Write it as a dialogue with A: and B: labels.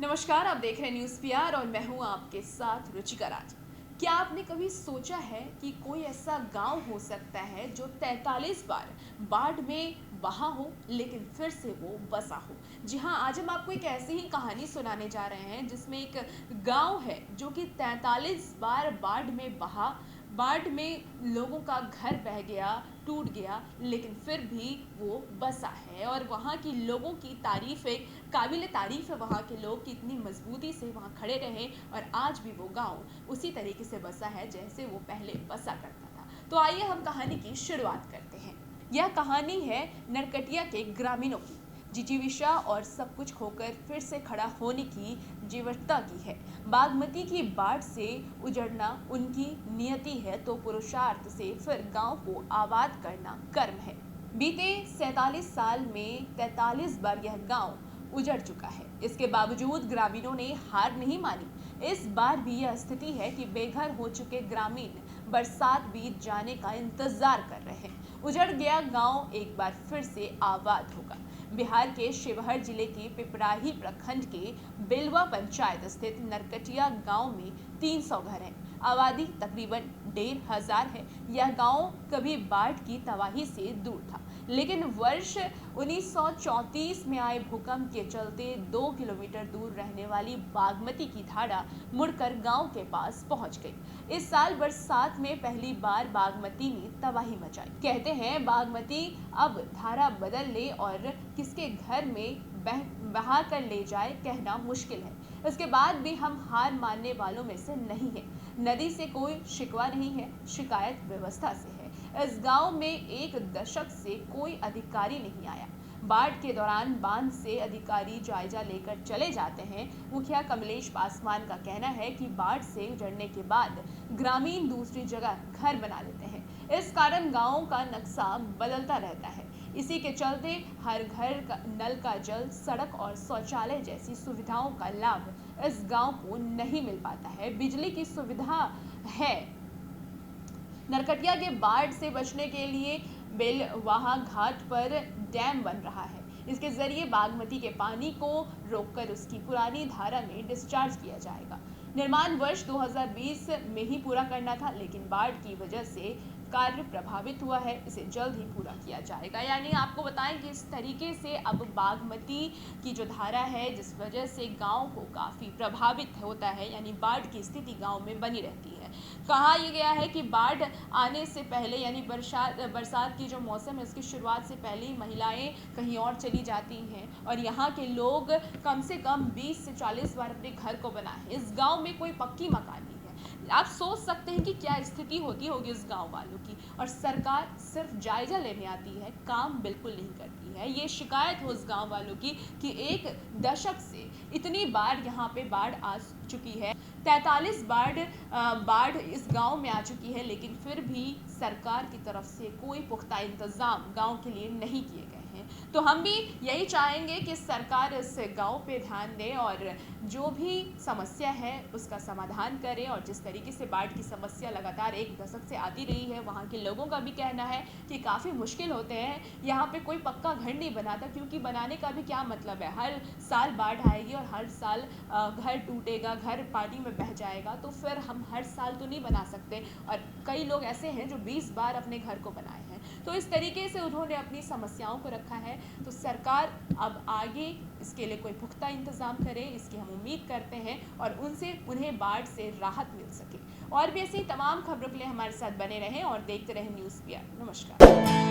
A: नमस्कार, आप देख रहे हैं न्यूज़ पीआर और मैं हूं आपके साथ रुचिका राज। क्या आपने कभी सोचा है कि कोई ऐसा गांव हो सकता है जो 43 बार बाढ़ में बहा हो लेकिन फिर से वो बसा हो? जी हाँ, आज हम आपको एक ऐसी ही कहानी सुनाने जा रहे हैं जिसमें एक गांव है जो कि 43 बार बाढ़ में बहा, बाढ़ में लोगों का घर बह गया, टूट गया, लेकिन फिर भी वो बसा है और वहाँ की लोगों की तारीफ है, काबिल तारीफ है वहाँ के लोग कि इतनी मजबूती से वहाँ खड़े रहे और आज भी वो गांव उसी तरीके से बसा है जैसे वो पहले बसा करता था। तो आइए हम कहानी की शुरुआत करते हैं। यह कहानी है नरकटिया के ग्रामीणों की, जिजीविषा और सब कुछ खोकर फिर से खड़ा होने की जीवटता की है। बागमती की बाढ़ से उजड़ना उनकी नियति है तो पुरुषार्थ से फिर गांव को आबाद करना कर्म है। बीते 47 साल में 43 बार यह गांव उजड़ चुका है। इसके बावजूद ग्रामीणों ने हार नहीं मानी। इस बार भी यह स्थिति है कि बेघर हो चुके ग्रामीण बरसात बीत जाने का इंतजार कर रहे हैं। उजड़ गया गांव एक बार फिर से आबाद होगा। बिहार के शिवहर जिले के पिपराही प्रखंड के बेलवा पंचायत स्थित नरकटिया गांव में 300 घर हैं। आबादी तकरीबन 1,500 है। यह गांव कभी बाढ़ की तबाही से दूर था, लेकिन वर्ष 1934 में आए भूकंप के चलते 2 किलोमीटर दूर रहने वाली बागमती की धारा मुड़कर गांव के पास पहुंच गई। इस साल बरसात में पहली बार बागमती ने तबाही मचाई। कहते हैं बागमती अब धारा बदल ले और किसके घर में बहा कर ले जाए कहना मुश्किल है। इसके बाद भी हम हार मानने वालों में से नहीं है। नदी से कोई शिकवा नहीं है, शिकायत व्यवस्था से है। इस गांव में एक दशक से कोई अधिकारी नहीं आया। बाढ़ के दौरान बांध से अधिकारी जायजा लेकर चले जाते हैं। मुखिया कमलेश पासवान का कहना है कि बाढ़ से उजड़ने के बाद ग्रामीण दूसरी जगह घर बना लेते हैं। इस कारण गांव का नक्शा बदलता रहता है। इसी के चलते हर घर का नल का जल, सड़क और शौचालय जैसी सुविधाओं का लाभ इस गांव को नहीं मिल पाता है। बिजली की सुविधा है। नरकटिया के बाढ़ से बचने के लिए बेलवाहा घाट पर डैम बन रहा है। इसके जरिए बागमती के पानी को रोककर उसकी पुरानी धारा में डिस्चार्ज किया जाएगा। निर्माण वर्ष 2020 में ही पूरा करना था, लेकिन बाढ़ की वजह से कार्य प्रभावित हुआ है। इसे जल्द ही पूरा किया जाएगा। यानी आपको बताएं कि इस तरीके से अब बागमती की जो धारा है, जिस वजह से गांव को काफ़ी प्रभावित होता है, यानी बाढ़ की स्थिति गांव में बनी रहती है। कहा यह गया है कि बाढ़ आने से पहले यानी बरसात की जो मौसम है उसकी शुरुआत से पहले ही महिलाएं कहीं और चली जाती हैं और यहाँ के लोग कम से कम 20 से 40 बार अपने घर को बनाए। इस गांव में कोई पक्की मकान नहीं है। आप सोच सकते हैं कि क्या स्थिति होगी इस गांव वालों की। और सरकार सिर्फ जायजा लेने आती है, काम बिल्कुल नहीं करती है। ये शिकायत हो उस गांव वालों की कि एक दशक से इतनी बार यहाँ पे बाढ़ आ चुकी है। 43 बाढ़ इस गांव में आ चुकी है, लेकिन फिर भी सरकार की तरफ से कोई पुख्ता इंतजाम गांव के लिए नहीं किए गए हैं। तो हम भी यही चाहेंगे कि सरकार इस गांव पे ध्यान दे और जो भी समस्या है उसका समाधान करे। और जिस तरीके से बाढ़ की समस्या लगातार एक दशक से आती रही है, वहाँ के लोगों का भी कहना है कि काफ़ी मुश्किल होते हैं। यहाँ पे कोई पक्का घर नहीं बनाता, क्योंकि बनाने का भी क्या मतलब है। हर साल बाढ़ आएगी और हर साल घर टूटेगा, घर पानी में बह जाएगा, तो फिर हम हर साल तो नहीं बना सकते। और कई लोग ऐसे हैं जो 20 बार अपने घर को बनाए हैं। तो इस तरीके से उन्होंने अपनी समस्याओं को रखा है। तो सरकार अब आगे इसके लिए कोई पुख्ता इंतजाम करे, इसकी हम उम्मीद करते हैं और उन्हें बाढ़ से राहत मिल सके। और भी ऐसी तमाम खबरों के लिए हमारे साथ बने रहें और देखते रहें न्यूज़ पीआर। नमस्कार।